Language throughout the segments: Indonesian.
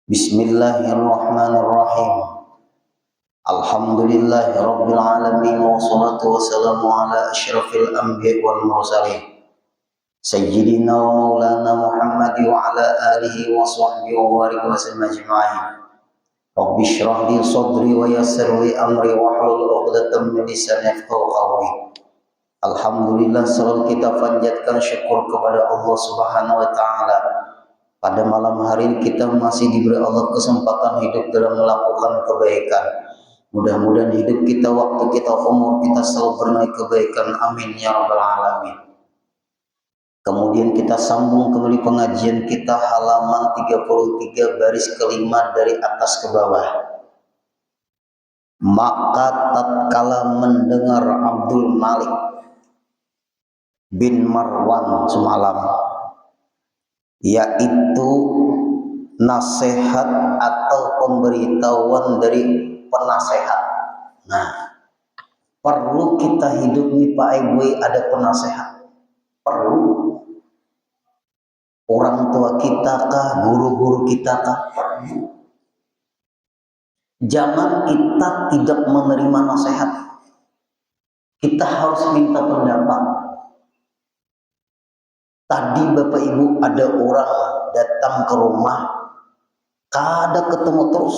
Bismillahirrahmanirrahim. Alhamdulillahirabbil alamin wassalatu wassalamu ala asyrafil anbiya'i wal mursalin sayyidina wa maulana Muhammad wa ala alihi wa sahbihi wa barik wa sallam ajma'in. Rabbi shrah li sadri wa yassir li amri wahlul 'uqdatam min lisani yafqahu qawli. Alhamdulillah, selalu kita panjatkan syukur kepada Allah Subhanahu wa taala. Pada malam hari ini kita masih diberi Allah kesempatan hidup dalam melakukan kebaikan. Mudah-mudahan hidup kita, waktu kita, umur kita selalu bernaik kebaikan. Amin ya rabbal alamin. Kemudian kita sambung kembali pengajian kita halaman 33 baris kelima dari atas ke bawah. Maka tatkala mendengar Abdul Malik bin Marwan semalam, yaitu nasihat atau pemberitahuan dari penasehat. Nah, perlu kita hidup nih Pak Ibu ada penasehat. Perlu. Orang tua kita kah, guru-guru kita kah? Perlu. Jangan kita tidak menerima nasihat. Kita harus minta pendapat. Tadi Bapak Ibu ada orang datang ke rumah, kada ketemu terus.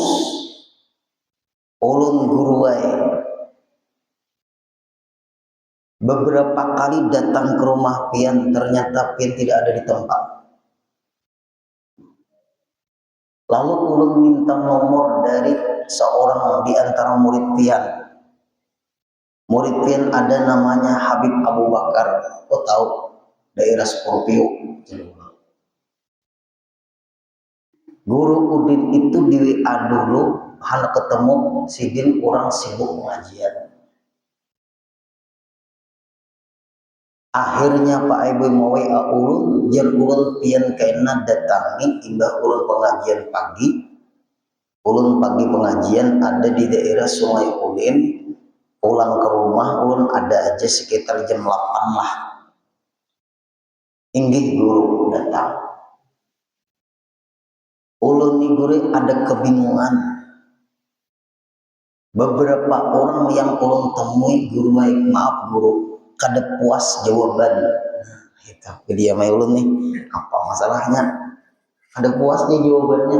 Ulun guruai beberapa kali datang ke rumah pian, ternyata pian tidak ada di tempat. Lalu ulun minta nomor dari seorang di antara murid pian. Murid pian ada namanya Habib Abu Bakar. Oh tahu? Daerah Scorpio. Guru Udin itu di WA dulu, hanya ketemu sidin orang sibuk pengajian. Akhirnya Pak Ibu mau WA ulun, jar ulun pian kena datangi imbah ulun pengajian pagi. Ulun pagi pengajian ada di daerah Sungai Ulin. Pulang ke rumah ulun ada aja sekitar jam 8 lah. Inggih guru datang. Ulun ni guru ada kebingungan. Beberapa orang yang ulun temui guru, maaf guru, kada puas jawaban. Itu dia mai ulun nih, apa masalahnya? Ada puasnya jawabannya.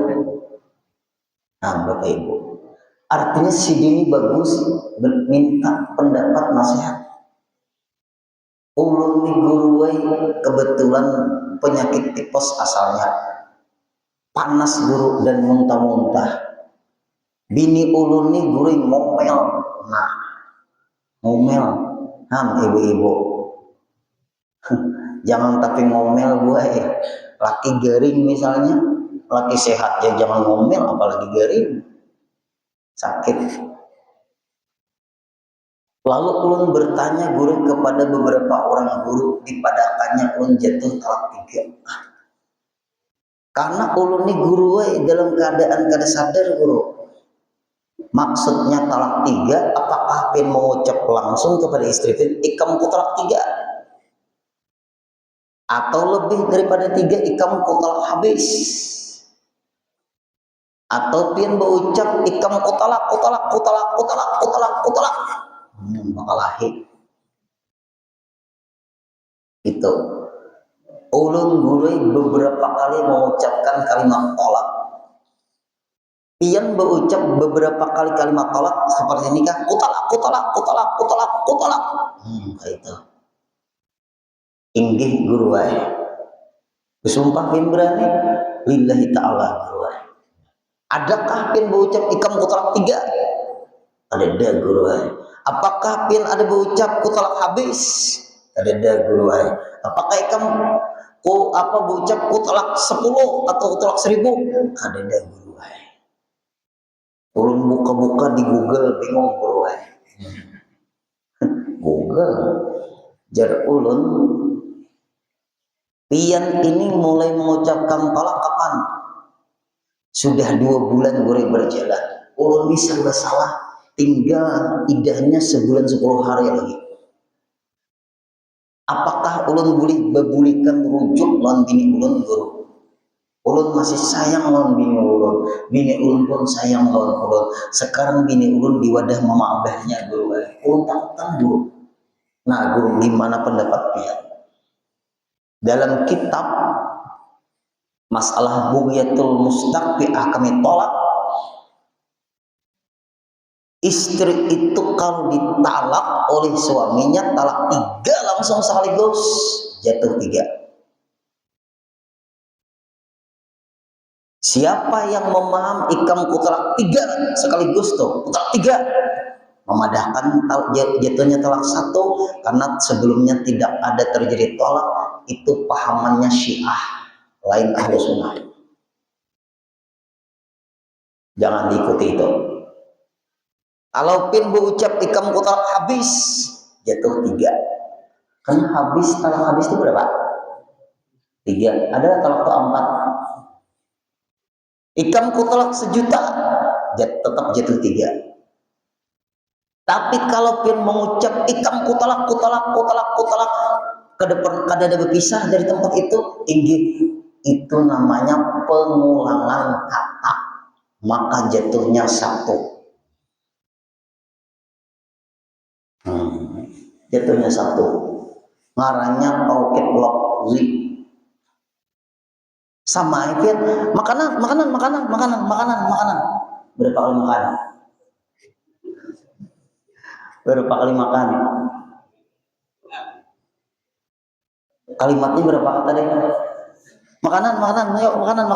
Nah, Bapak Ibu, artinya si Dini bagus minta pendapat nasihat. Ulun ni guru kebetulan penyakit tipes asalnya, panas guru dan muntah-muntah. Bini ulun ni guru ngomel, nah ngomel, ibu-ibu, jangan tapi ngomel gue ya. Laki garing misalnya, laki sehat ya jangan ngomel, apalagi garing, sakit. Lalu ulun bertanya guru kepada beberapa orang guru, dipadakannya ulun jatuh talak 3. Karena ulun ni guru dalam keadaan kada sadar guru. Maksudnya talak 3, apakah pin mengucap langsung kepada istri pin ikam ku talak 3? Atau lebih daripada 3 ikam ku talak habis? Atau pin berucap ikam ku talak. Makalahi itu ulun guru beberapa kali mengucapkan kalimat tolak. Pian berucap beberapa kali kalimat tolak seperti ini kah? Kutalak. Itu inggih guru wae. Bersumpah pian berani lillahi ta'ala guru wae. Adakah pian berucap ikam kutalak 3? Ada guru wae. Apakah pian ada berucap kutalak habis? Ada guru wae. Apakah ikam berucap kutalak 10 atau kutalak 1000? Ada guru wae. Ulun buka-buka di Google bingung guru wae. Google jar ulun pian ini mulai mengucapkan talak kapan? Sudah 2 bulan guru berjalan. Ulun ini serba salah. Tinggal idahnya sebulan 10 hari lagi. Apakah ulun boleh bebulikan rujuk lawan bini ulun guru? Ulun masih sayang lawan bini ulun pun sayang lawan ulun. Sekarang bini ulun di wadah mama abahnya guru. Ulun takutan guru. Nah guru, gimana pendapat dia? Dalam kitab masalah Bughyatul Mustaq kami tolak, istri itu kalau ditalak oleh suaminya talak 3 langsung sekaligus jatuh 3. Siapa yang memaham ikam kutalak 3 sekaligus tuh, kutalak 3, memadahkan jatuhnya talak 1 karena sebelumnya tidak ada terjadi tolak, itu pahamannya Syiah, lain Ahlu Sunnah. Jangan diikuti itu. Kalau pin berucap ikam kutalak habis, jatuh 3. Karena talak habis itu berapa? 3. Ada talak itu 4. Ikam kutalak 1.000.000, tetap jatuh 3. Tapi kalau pun mengucap ikam kutalak ke depan kada ada berpisah dari tempat itu, itu namanya pengulangan kata, maka jatuhnya 1. Jatuhnya 1. Ngarannya taukid lafzi. Sama itu makanan. Berapa kali makan? Berapa kali makan? Kalimatnya berapa kata deh? Makanan, ayo makanan.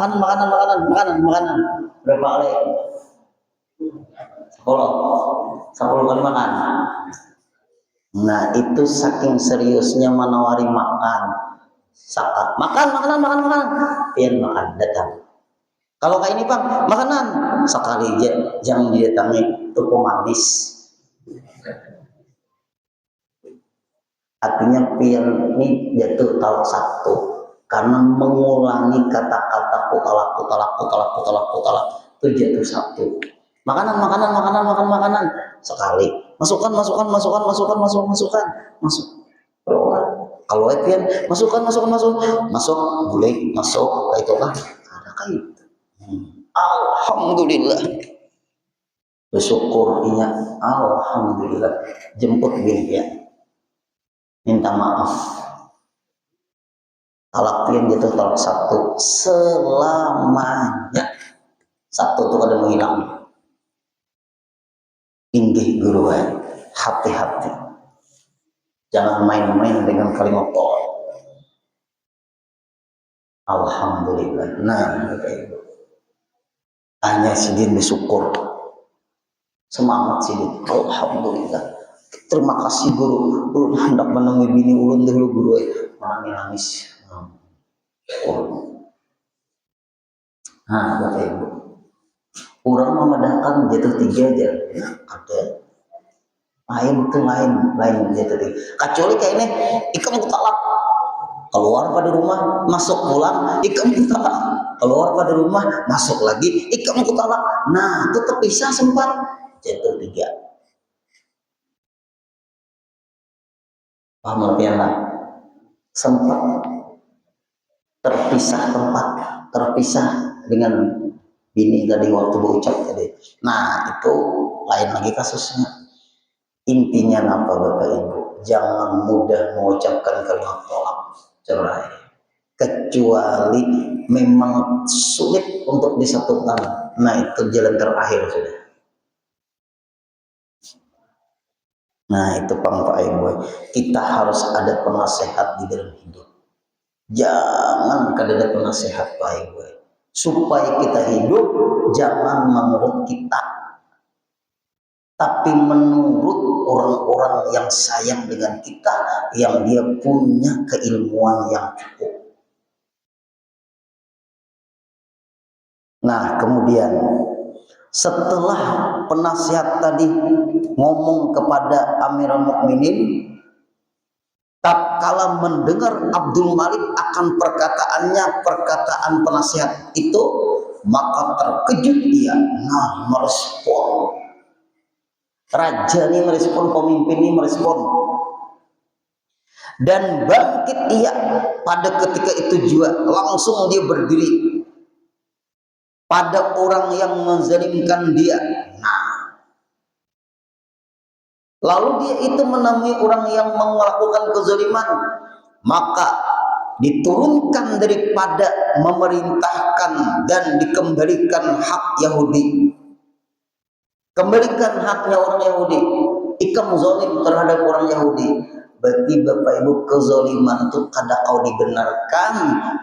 Berapa kali? 10 kali makan. Nah, itu saking seriusnya menawari makan. Makan. Pian makan datang. Kalau kayak ini Bang, makanan sekali aja, jangan didatangi, itu pemanis. Artinya pian ini jatuh talak 1 karena mengulangi kata-kata kutalak itu jatuh 1. Makanan sekali. Masukkan. Kalau pian masuk boleh masuk itu kan ada kayak itu. Alhamdulillah, bersyukur inya, alhamdulillah. Jemput bini ya, minta maaf. Talak pian jatuh talak 1 selamanya. 1 itu kada menghilang. Inggih guru, hati-hati. Jangan main-main dengan kalimat tolak. Alhamdulillah. Nah, itu. Hanya sidin bersyukur. Semangat sidin. Alhamdulillah. Terima kasih guru. Ulun hendak menemui bini ulun dulu guru. Nangis. Nah, Bapak Ibu. Orang memadahkan jatuh 3 aja. Ada. Lain jatuh 3. Kecuali kayak ini, ikam kutalak. Keluar pada rumah, masuk pulang, ikam kutalak. Keluar pada rumah, masuk lagi, ikam kutalak. Nah, itu terpisah sempat, jatuh 3. Paham artinya lah? Sempat terpisah dengan bini tadi waktu berucap tadi. Nah, itu lain lagi kasusnya. Intinya apa Bapak Ibu? Jangan mudah mengucapkan kalimat tolak, cerai. Kecuali memang sulit untuk disatukan. Nah, itu jalan terakhir sudah. Nah, itu Pak Ibu. Kita harus ada penasehat di dalam hidup. Jangan ada penasehat Pak Ibu. Supaya kita hidup jangan menurut kita, tapi menurut orang-orang yang sayang dengan kita, yang dia punya keilmuan yang cukup. Nah, kemudian setelah penasihat tadi ngomong kepada Amirul Mukminin, tatkala mendengar Abdul Malik akan perkataan penasihat itu, maka terkejut dia. Nah, merespon. Raja ini merespon, pemimpin ini merespon. Dan bangkit ia pada ketika itu juga, langsung dia berdiri. pada orang yang menzalimkan dia. Nah, lalu dia itu menemui orang yang melakukan kezaliman, maka diturunkan daripada memerintahkan dan dikembalikan hak Yahudi. Kembalikan haknya orang Yahudi. Ikam zalim terhadap orang Yahudi. Berarti Bapak Ibu, kezaliman itu kadang kau dibenarkan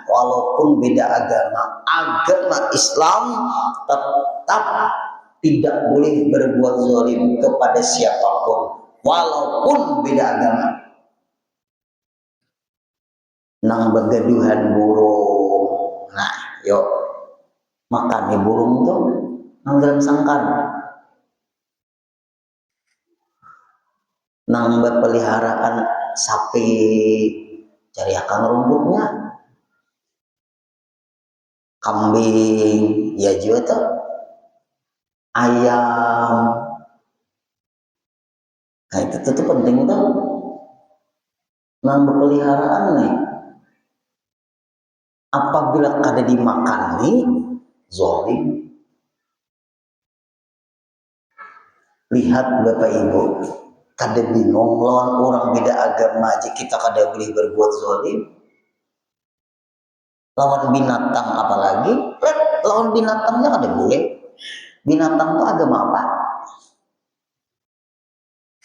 walaupun beda agama. Agama Islam tetap tidak boleh berbuat zalim kepada siapapun walaupun beda agama. Nang begaduhan burung. Nah, yuk makan nih burung tuh nang dalam sangkan. Nang peliharaan sapi cari akang rumputnya, kambing ya juga tuh, ayam. Nah itu tuh penting tuh. Nang peliharaan nih, apabila kada dimakan nih zalim. Lihat Bapak Ibu, kada bingung lawan orang beda agama aja kita kada boleh berbuat zalim. Lawan binatang apalagi? Lawan binatangnya kada boleh. Binatang itu agama apa?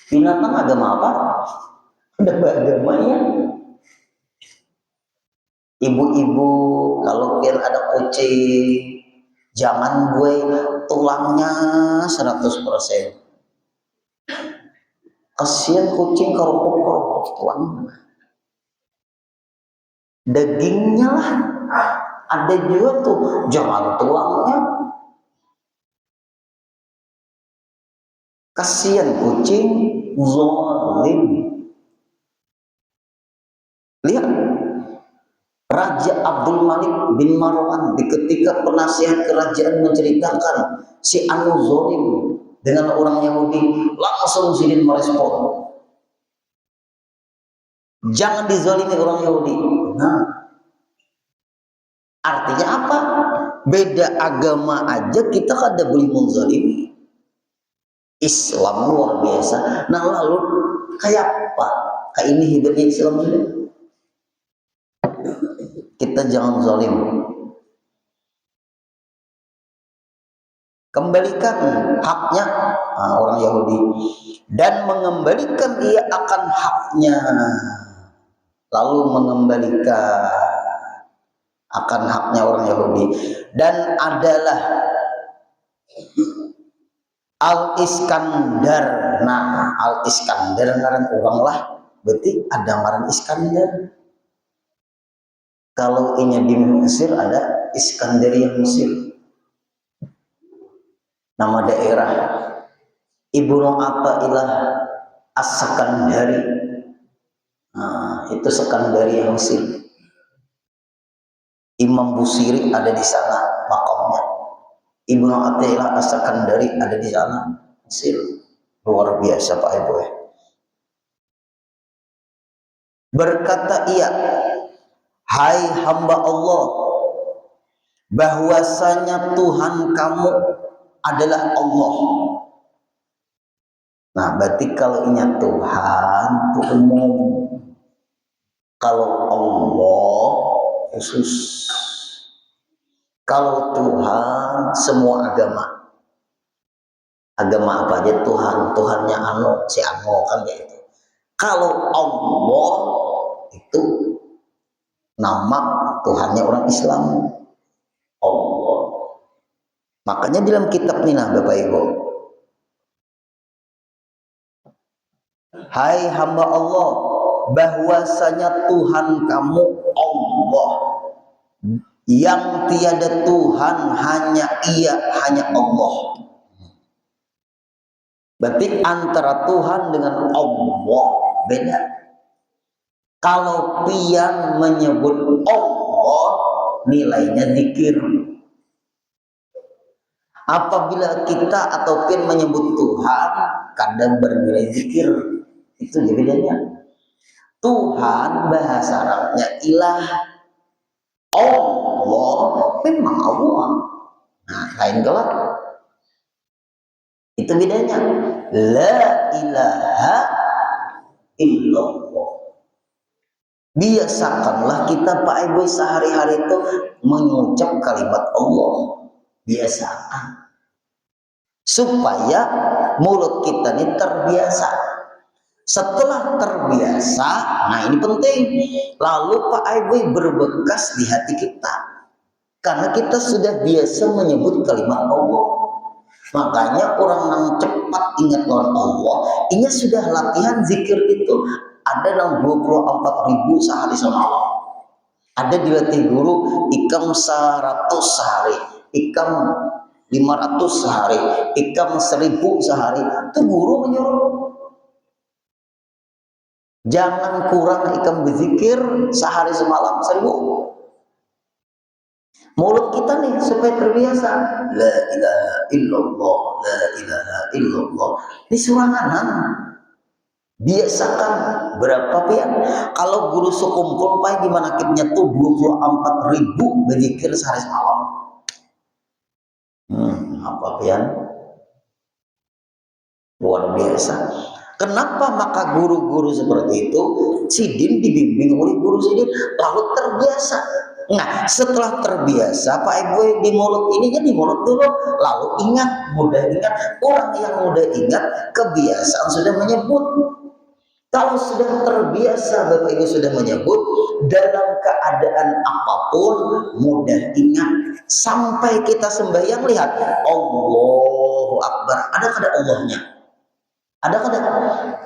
Binatang agama apa? Ada agamanya. Ibu-ibu kalau pian ada kucing, jangan gue tulangnya 100%. Kasihan kucing kerupuk tulang. Dagingnya lah. Ada juga tuh, jangan tulangnya. Kasihan kucing, zalim. Lihat, Raja Abdul Malik bin Marwan di ketika penasihat kerajaan menceritakan si anu zalim dengan orang Yahudi, langsung Sidin merespon, jangan dizalimi orang Yahudi. Nah, artinya apa? Beda agama aja kita kada boleh menzalimi. Islam luar biasa. Nah lalu kayak apa? Kayak ini hidupnya Islam ini. Kita jangan zalim. Kembalikan haknya orang Yahudi dan mengembalikan ia akan haknya. Lalu mengembalikan akan haknya orang Yahudi dan adalah Al-Iskandar. Nah, Al-Iskandar ngaran orang lah, berarti ada ngaran Iskandar. Kalau inya di Mesir ada Iskandaria Mesir, nama daerah. Ibnu Athaillah As-Sakandari, nah, itu Sekandaria Mesir. Imam Busiri ada di sana makamnya. Ibnu Athaillah As-Sakandari ada di sana Mesir. Luar biasa Pak Ibu ya. Berkata ia, hai hamba Allah, bahwasanya Tuhan kamu adalah Allah. Nah berarti kalau inya Tuhan itu umum. Kalau Allah khusus. Kalau Tuhan semua agama. Agama apa aja Tuhan, Tuhannya anu, si anu kan kayak itu. Kalau Allah itu nama Tuhannya orang Islam, Allah. Makanya dalam kitab ini nah Bapak Ibu, hai hamba Allah, bahwasanya Tuhan kamu Allah, yang tiada Tuhan hanya Ia, hanya Allah. Berarti antara Tuhan dengan Allah beda. Kalau pian menyebut Allah, nilainya zikir. Apabila kita atau pian menyebut Tuhan, kadang bernilai zikir. Itu dia bedanya. Tuhan bahasa Arabnya ilah, Allah memang Allah. Nah, lain gelap. Itu bedanya. La ilaha illallah. Biasakanlah kita Pak Ibu sehari-hari itu mengucap kalimat Allah. Biasakan. Supaya mulut kita ini terbiasa. Setelah terbiasa, nah ini penting. Lalu Pak Ibu berbekas di hati kita. Karena kita sudah biasa menyebut kalimat Allah. Makanya orang yang cepat ingat lawan Allah, ini sudah latihan zikir itu. Ada yang 24.000 sehari semalam. Ada dilatih guru ikam 100 sehari, ikam 500 sehari, ikam 1000 sehari. Itu guru menyuruh. Jangan kurang ikam berzikir sehari semalam 1000. Mulut kita nih supaya terbiasa. La ilaha illallah, la ilaha illallah. Ini suranganan. Biasakan berapa pian? Kalau guru sekumpul Pak gimana kitnya tuh 24.000 berzikir sehari semalam. Apa pian? Luar biasa. Kenapa maka guru-guru seperti itu sidin dibimbing oleh guru sidin lalu terbiasa. Nah setelah terbiasa Pak Ibu di mulut ini kan di mulut dulu lalu ingat, mudah ingat. Orang yang mudah ingat kebiasaan sudah menyebut. Kalau sudah terbiasa Bapak Ibu sudah menyebut dalam keadaan apapun mudah ingat. Sampai kita sembahyang lihat Allahu Akbar, ada kada Allahnya? Ada kada?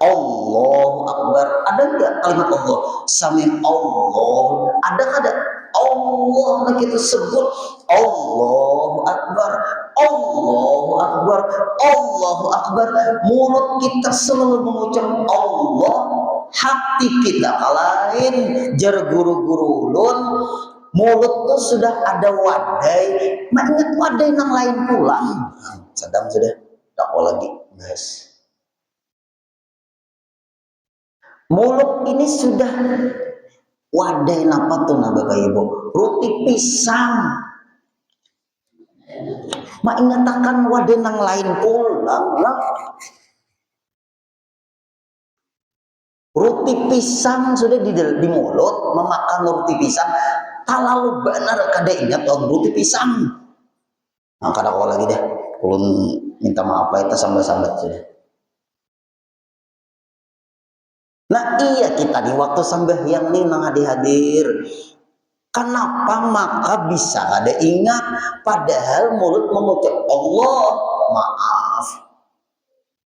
Allahu Akbar, ada enggak kalimat Allah? Sami Allah, ada kada? Allah kita sebut Allahu Akbar, Allahu Akbar, Allahu Akbar. Mulut kita selalu mengucap Allah, hati kita lain. Jar guru-guru ulun, mulut tuh sudah ada wadai, ingat wadai yang lain pulang. Sedang sudah tak lagi bahas. Mulut ini sudah wadai apa tuh nah Bapak Ibu? Roti pisang. Ingatakan wadai nang lain pulang lah. Roti pisang sudah di mulut memakan roti pisang. Tak lalu benar kada ingat roti pisang. Nah kada kau lagi deh. Ulun minta maaf itu sambat-sambat sudah. Nah iya kita di waktu sembahyang nih nang hadir. Kenapa maka bisa ada ingat padahal mulut mengucap Allah, maaf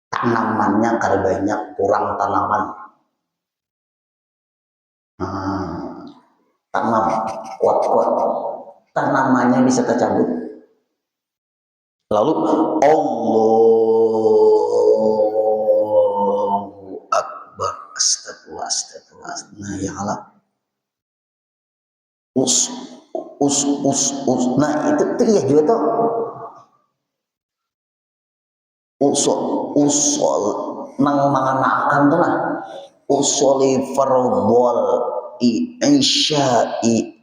tanamannya kada banyak, kurang tanaman. Tanam kuat-kuat tanamannya bisa tercabut. Lalu Allahu Akbar, astagfirullah. Nah ya Allah. Us. Nah itu iya juga tuh. Usul nang manganakan tuh lah. Usuli fardhol isya'i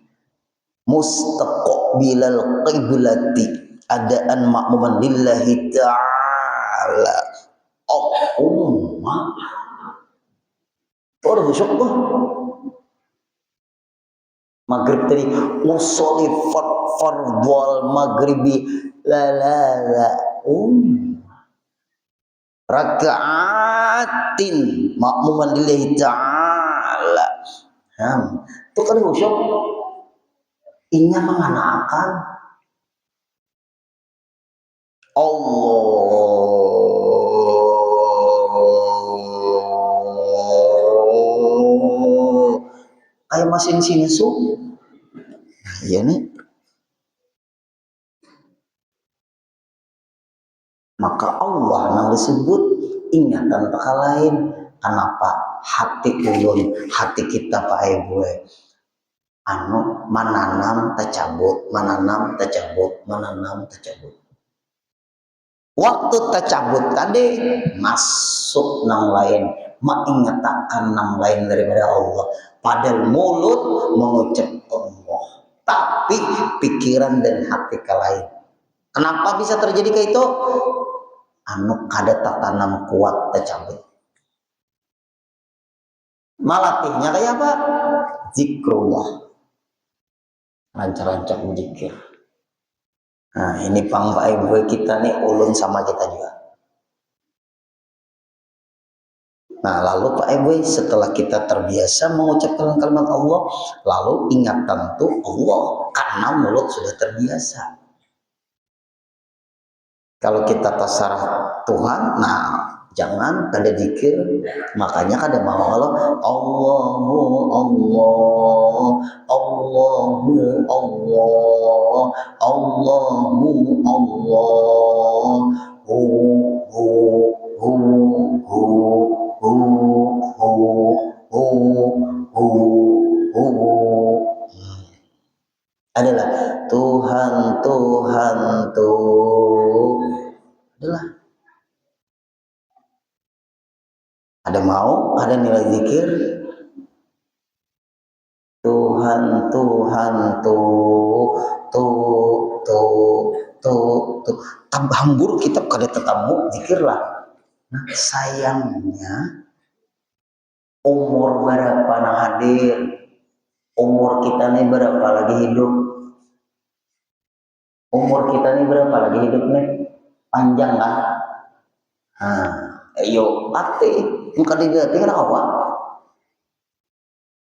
mustaqbilal qiblati adaan makmuman lillahi ta'ala. Ummah. Orang syok tuh. Maghrib tadi usolli fardhol maghribi la rakaatin makmuman lillahi ta'ala. Itu kan khusyuk inya menganakan Allah kayak mesin sinsu. Iya nih. Maka Allah yang disebut ingatan tak lain. Kenapa? Hati ulun, hati kita Pak Ibu. Menanam tercabut, menanam tercabut, menanam tercabut. Waktu tercabut tadi masuk nang lain, mengingatakan nang lain daripada Allah. Padahal mulut mengucap Allah, tapi pikiran dan hati lain. Kenapa bisa terjadi kayak itu? Anu kada tatanam kuat tercabut. Malatihnya kayak apa? Zikrullah. Rancang-rancang zikir. Nah ini pangbai kita nih ulun sama kita juga. Nah lalu Pak Eboy setelah kita terbiasa mengucapkan kalimat Allah, lalu ingatan tuh Allah karena mulut sudah terbiasa. Kalau kita tasarah Tuhan, nah jangan kada zikir, makanya kada mau kalau Allahu Allah, Allahu Allah, Allahu Allah, hu hu hu hu hu hu hu hu hu. Adalah Tuhan Tuhan tuh adalah ada mau ada nilai zikir Tuhan Tuhan tuh hambur kita kada tetamu zikirlah. Nah sayangnya umur berapa nah hadir, umur kita nih berapa lagi hidup, umur kita nih berapa lagi hidup nih, panjang kan? Nah, ayo ate muka digati rawa.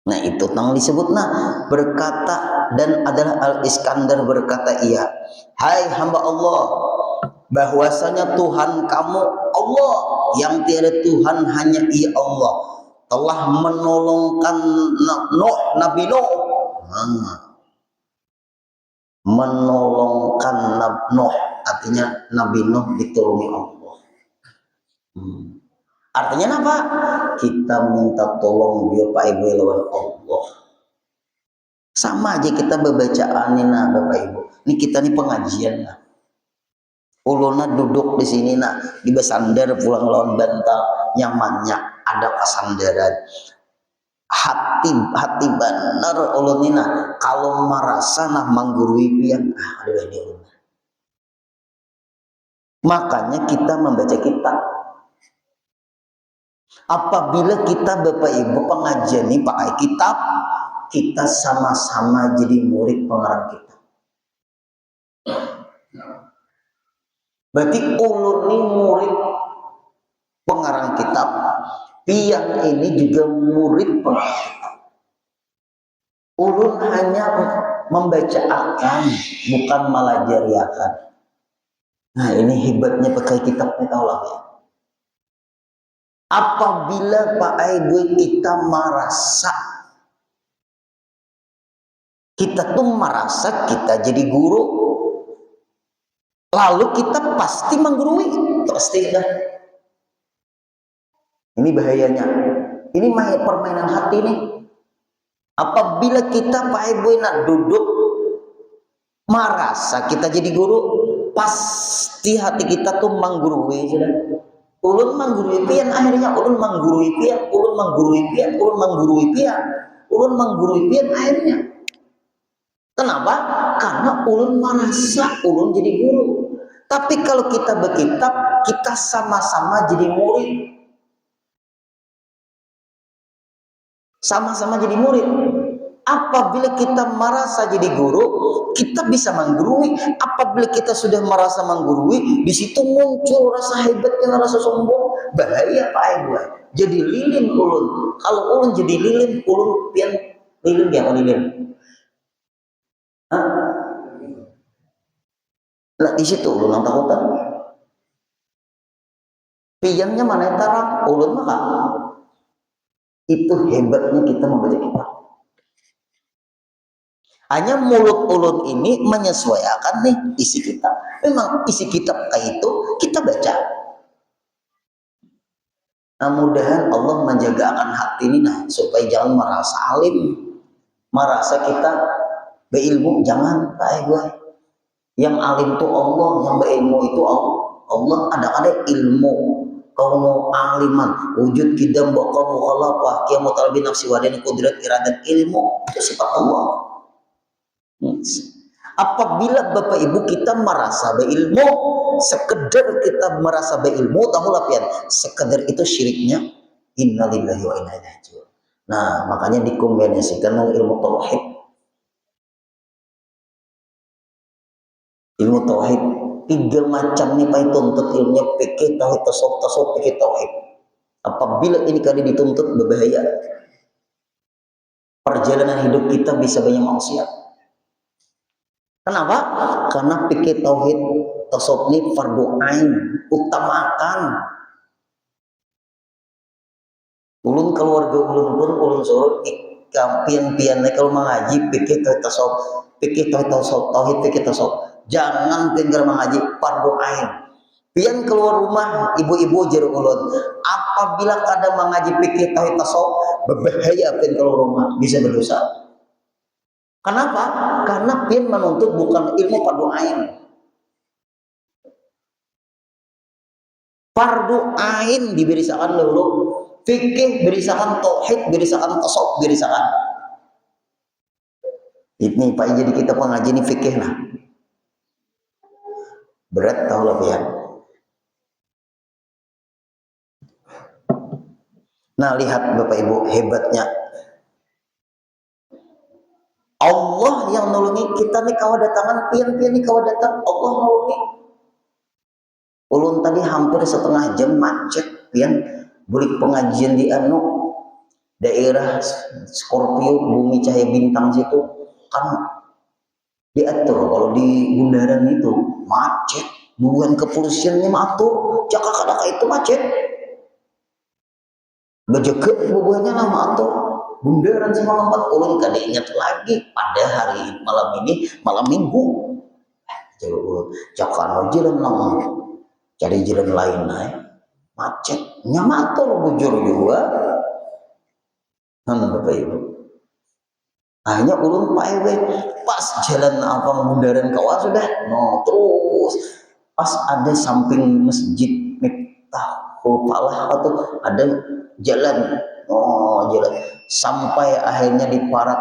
Nah itu tang disebut berkata, dan adalah Al-Iskandar berkata, iya hai hamba Allah, bahwasanya Tuhan kamu Allah, yang tiada Tuhan hanya ia Allah, telah menolongkan Nuh, Nabi Nuh, menolongkan Nuh, artinya Nabi Nuh ditolongi Allah. Artinya apa? Kita minta tolong dia Pak Ibu lawan Allah. Sama aja kita bebacaan ini Bapak Ibu. Ini kita nih pengajian nah. Uluna duduk di sini di besander pulang lawan bantal nyamannya ada kesandaran. Hati benar ulun kalau merasa menggurui pian aduh ini ulun. Makanya kita membaca kitab. Apabila kita Bapak Ibu pengajian ini pakai kitab, kita sama-sama jadi murid pengarang kitab. Berarti ulun ini murid pengarang kitab, pian ini juga murid pengarang kitab. Ulun hanya membaca akan, bukan melajariakan. Nah ini hebatnya pakai kitab ini tahu lah ya. Apabila Pak Ibu kita merasa kita jadi guru, lalu kita pasti menggurui, pasti dah. Ini bahayanya. Ini permainan hati nih. Apabila kita Pak Ibu duduk merasa kita jadi guru, pasti hati kita tuh menggurui sudah. Ulun menggurui pian, akhirnya ulun menggurui pian, ulun menggurui pian, ulun menggurui pian, ulun menggurui pian akhirnya. Kenapa? Karena ulun merasa ulun jadi guru. Tapi kalau kita berkitab, kita sama-sama jadi murid. Sama-sama jadi murid. Apabila kita merasa jadi guru, kita bisa menggurui. Apabila kita sudah merasa menggurui, di situ muncul rasa hebat dan rasa sombong. Bahaya Pak Ibu. Jadi lilin ulun. Kalau ulun jadi lilin, ulun pian lilin dia lilin. Nah di situ ulun yang takutan. Piannya mana yang tarang? Ulun maka. Itu hebatnya kita membaca kitab. Hanya mulut ulun ini menyesuaikan nih isi kitab. Memang isi kitab kayak itu kita baca. Nah, mudahan Allah menjagakan hati ini supaya jangan merasa alim, merasa kita berilmu. Jangan Pak Ibu. Yang alim itu Allah, yang berilmu itu Allah. Ada ilmu. Kau mau aliman, wujud kidam baka mukhalafah, qiyamut al binafsi wadani kudrat iradat ilmu itu sifat Allah. Apabila Bapak Ibu kita merasa berilmu, sekedar kita merasa berilmu, tahu lapian, sekedar itu syiriknya, innalillahi wa inna ilaihi raji'un. Nah, makanya dikombinasikan dengan ilmu tauhid. Ilmu tauhid 3 macam nih Pak tuntut ilmunya, fikih, tauhid, tasawuf, fikih, tauhid. Apabila ini kali dituntut, berbahaya. Perjalanan hidup kita bisa banyak maksiat. Kenapa? Karena fikih, tauhid, tasawuf ini fardu ain, utamakan. Ulun keluarga ulun pun ulun suruh pian-pian kalau mengaji fikih, tauhid, tasawuf, fikih, tauhid, tasawuf, tauhid, fikih, tasawuf. Jangan tinggal mengaji fardu ain. Pian keluar rumah ibu-ibu jer ulun, apabila kadang mengaji fikih, tauhid, tasawuf, berbahaya pian keluar rumah, bisa berdosa. Kenapa? Karena pian menuntut bukan ilmu fardu ain. Fardu ain diberisakan dulu, fikih berisakan, tauhid berisakan, tasawuf berisakan. Ini Pak, jadi kita pengaji ini fikih nah. Berat tahu lah pian. Nah, lihat Bapak Ibu hebatnya Allah yang nolongi kita nih, kawa datangan pian-pian nih kawa datang, Allah nolongi. Ulun tadi hampir setengah jam macet pian beli pengajian di daerah Scorpio Bumi Cahaya Bintang situ kan diatur. Kalau di bundaran itu macet, bukan kepolisiannya matur, jaka kadaka itu macet. Bejeke bubuhnya nama atau bundaran semalam 4 ulun kada ingat lagi pada hari malam ini malam minggu. Jadi ulun jakano jalan nang cari jalan lain macet nyamatur bujur juga. Bapak Ibu. Akhirnya ulun paewe pas jalan apa bundaran kawan sudah terus pas ada samping masjid Miftahul Falah atau ada jalan jalan sampai akhirnya di Parak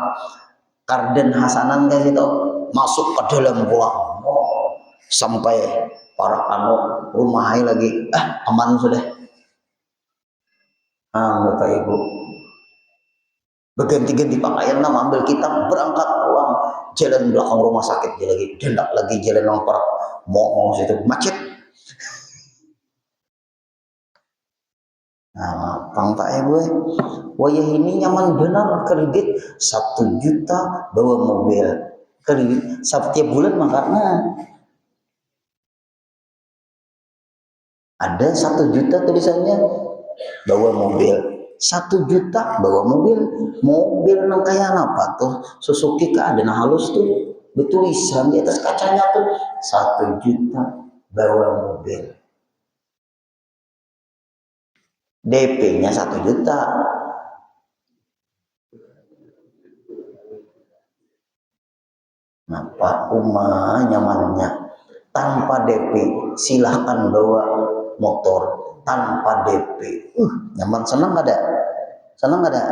Karden Hasanan guys itu masuk ke dalam pulang sampai Parak rumah lagi aman sudah. Bapak Ibu berganti-ganti pakaian ambil kitab berangkat pulang, jalan belakang rumah sakit lagi dendak lagi jalan yang Parak mau situ macet. Nah, Pak Ibu, wayah ini nyaman benar, kredit 1 juta bawa mobil, kredit setiap bulan makanya ada 1 juta tulisannya bawa mobil, 1 juta bawa mobil nang kayak apa tuh Suzuki keadaan halus tuh bertulisan di atas kacanya tuh 1 juta bawa mobil. DP-nya 1 juta. Nah, Pak nyamannya tanpa DP, silahkan bawa motor tanpa DP. Nyaman, senang ada? Senang ada?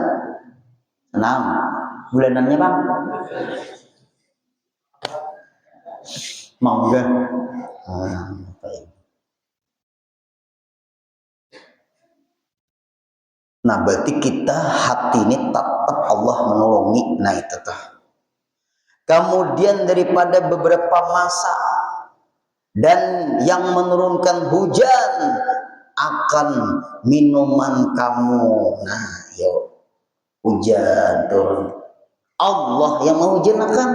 Senang. Bulanannya Bang? Mau enggak? Nah, berarti kita hati ini tetap Allah menolongi. Nah, itu tuh. Kemudian daripada beberapa masa dan yang menurunkan hujan akan minuman kamu. Nah, yuk hujan turun. Allah yang menghujankan,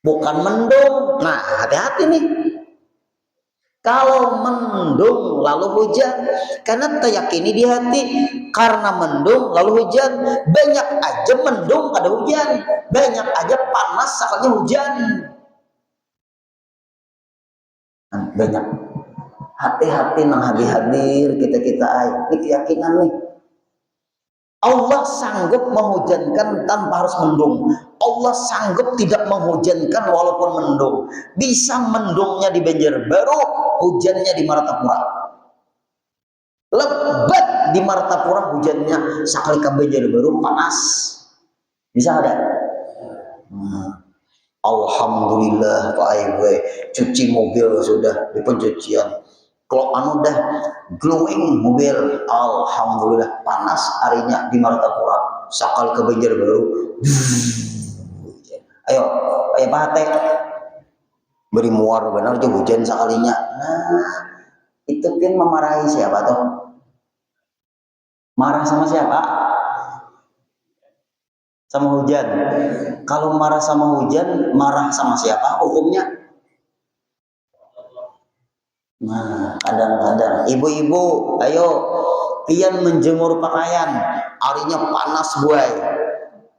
bukan mendung. Nah, hati-hati nih. Kalau mendung lalu hujan, karena teriyakini di hati karena mendung lalu hujan, banyak aja mendung ada hujan, banyak aja panas saatnya hujan. Banyak hati-hati nang hadir kita ini keyakinan nih. Allah sanggup menghujankan tanpa harus mendung. Allah sanggup tidak menghujankan walaupun mendung. Bisa mendungnya di Banjarbaru, hujannya di Martapura. Lebat di Martapura, hujannya sakali ke Banjarbaru panas. Bisa ada? Alhamdulillah Pak Ibu, cuci mobil sudah di pencucian. Kalau anu dah glowing mobil, alhamdulillah panas harinya di Martapura. Sakal ke Banjarbaru. Ayo, ayo Pak Teh. Beri muar benar aja hujan sekalinya. Nah, itu kan memarahi siapa tuh? Marah sama siapa? Sama hujan. Kalau marah sama hujan, marah sama siapa hukumnya? Nah, kadang-kadang ibu-ibu, ayo pian menjemur pakaian, harinya panas buai.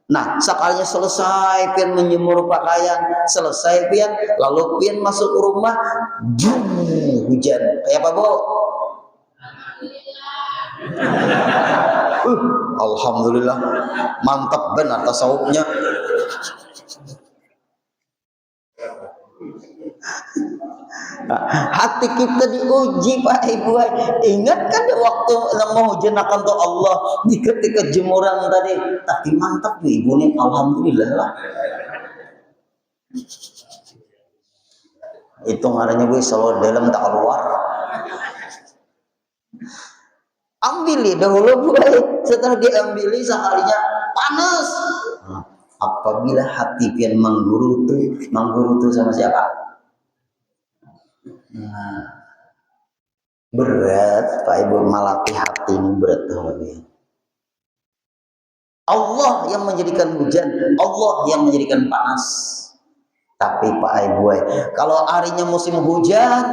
Nah, sekalinya selesai pian menjemur pakaian, selesai pian, lalu pian masuk ke rumah, hujan. Kayak apa, Bu? Alhamdulillah, mantap benar tasawufnya. Hati kita diuji Pak Ibu. Ingat kan waktu mau jenakan tuh Allah di ketika jemuran tadi, tapi mantap nih ibu nih, alhamdulillah lah. Itu ngarannya gue selalu dalam tak keluar. Ambil dahulu gue, setelah diambili sekalinya panas. Nah, apabila hati pian menggerutu sama siapa? Nah, berat Pak Ibu, melatih hati ini berat lebih. Allah yang menjadikan hujan, Allah yang menjadikan panas. Tapi Pak Ibu, kalau harinya musim hujan,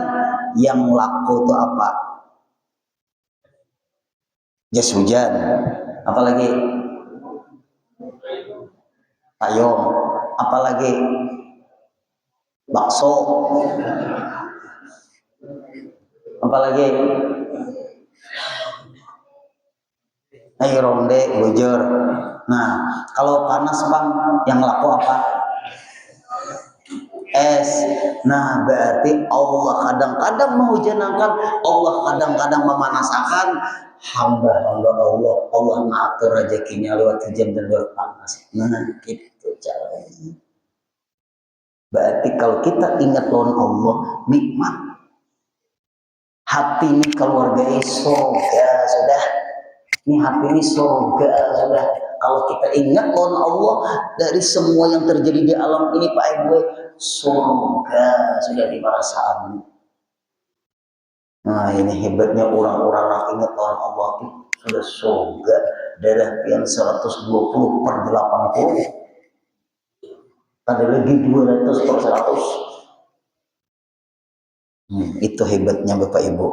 yang laku itu apa? Jas hujan, apalagi payung, apalagi bakso, apalagi air ronde, bujur. Nah, kalau panas Bang, yang laku apa? Es. Nah, berarti Allah kadang-kadang menghujankan, Allah kadang-kadang memanasakan hamba-hamba Allah. Allah ngatur rezekinya lewat hujan dan lewat panas. Nah, gitu caranya. Berarti kalau kita ingat lawan Allah, nikmat. Hati ini keluarga surga sudah. Ini hati ini surga sudah. Kalau kita ingat lawan Allah dari semua yang terjadi di alam ini Pak Ibu, surga sudah di perasaan. Nah, ini hebatnya orang-orang yang ingat lawan Allah itu sudah surga. Darah yang 120/80. Ada lagi 200/100. Itu hebatnya Bapak Ibu.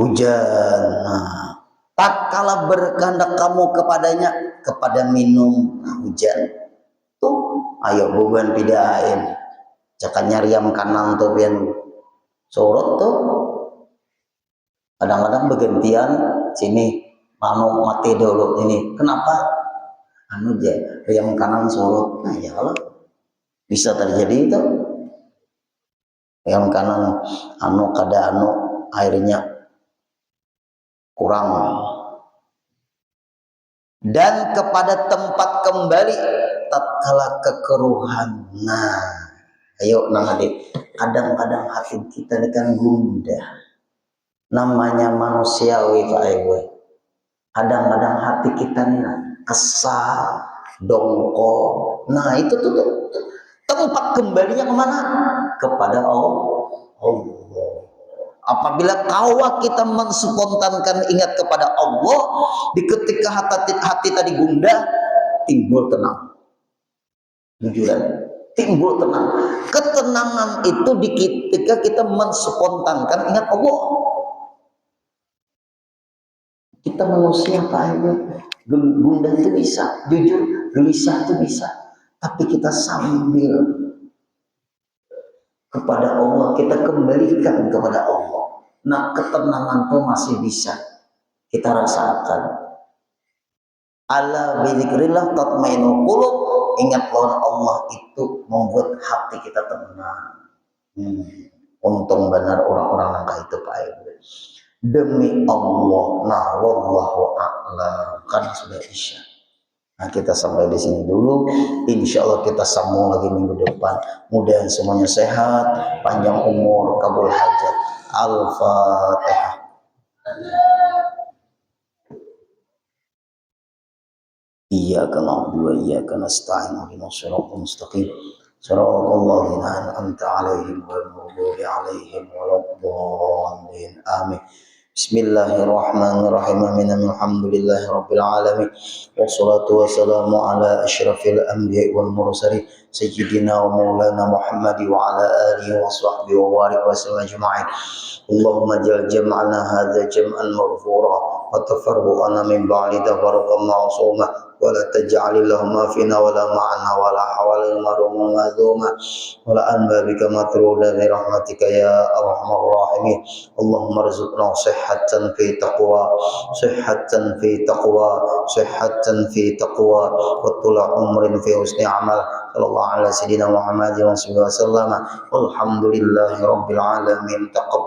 Hujan. Nah, tatkala berkehendak kamu kepadanya, kepada minum hujan. Tuh, ayo bukan pidain. Jangan nyariam kanan tuh pian sorot tuh. Kadang-kadang bergantian sini manu mati dulu ini. Kenapa? Anu aja, riam kanan sorot. Nah, ya Allah. Bisa terjadi itu. Riam kanan airnya kurang. Dan kepada tempat kembali tatkala kekeruhan. Nah, ayo adik, kadang-kadang hati kita ini kan gundah. Namanya manusiawi Pak Ibu. Kadang-kadang hati kita ini kesal, dongkol. Nah, itu tuh tempat kembalinya kemana? Kepada Allah. Apabila kita menspontankan ingat kepada Allah, di ketika hati tadi gundah, timbul tenang. Jujuran, timbul tenang. Ketenangan itu di ketika kita menspontankan ingat Allah. Kita manusia Pak Ibu, gundah itu bisa, jujur, gelisah itu bisa. Tapi kita sambil kepada Allah, kita kembalikan kepada Allah. Nah, ketenangan itu masih bisa kita rasakan. Ala bizikrillah tatmainul qulub. Ingat lawan Allah itu membuat hati kita tenang. Untung benar orang-orang langkah itu Pak Ibu. Demi Allah, nah wallahu a'lam, kan sudah isya. Nah, kita sampai di sini dulu. Insya Allah kita sambung lagi minggu depan. Mudah semuanya sehat, panjang umur, kabul hajat. Al-Fatihah. Iyyaka na'budu wa iyyaka nasta'in ihdinas siratal mustaqim siratal ladzina an'amta 'alaihim ghairil maghdubi 'alaihim waladdallin amin. Bismillahirrahmanirrahim. Alhamdulillahi rabbil alamin wassalatu wassalamu ala asyrafil anbiya'i wal mursalin sayyidina wa maulana Muhammad wa ala alihi wa sahbihi wa barik wa sallam ajma'in. Allahumma ja'al jam'ana hadza jam'an maghfura wa tafarruqana min ba'di tafarruqan ma'suma ولا تجعل اللهم فينا ولا معنا ولا حوالينا مروما مهزوما ولا أنبى بك مطرودا برحمتك يا أرحم الراحمين. اللهم ارزقنا صحة في تقوى صحة في تقوى صحة في تقوى وطول عمر في حسن عمل. صلى الله على سيدنا محمد وسلم والحمد لله رب العالمين. تقبل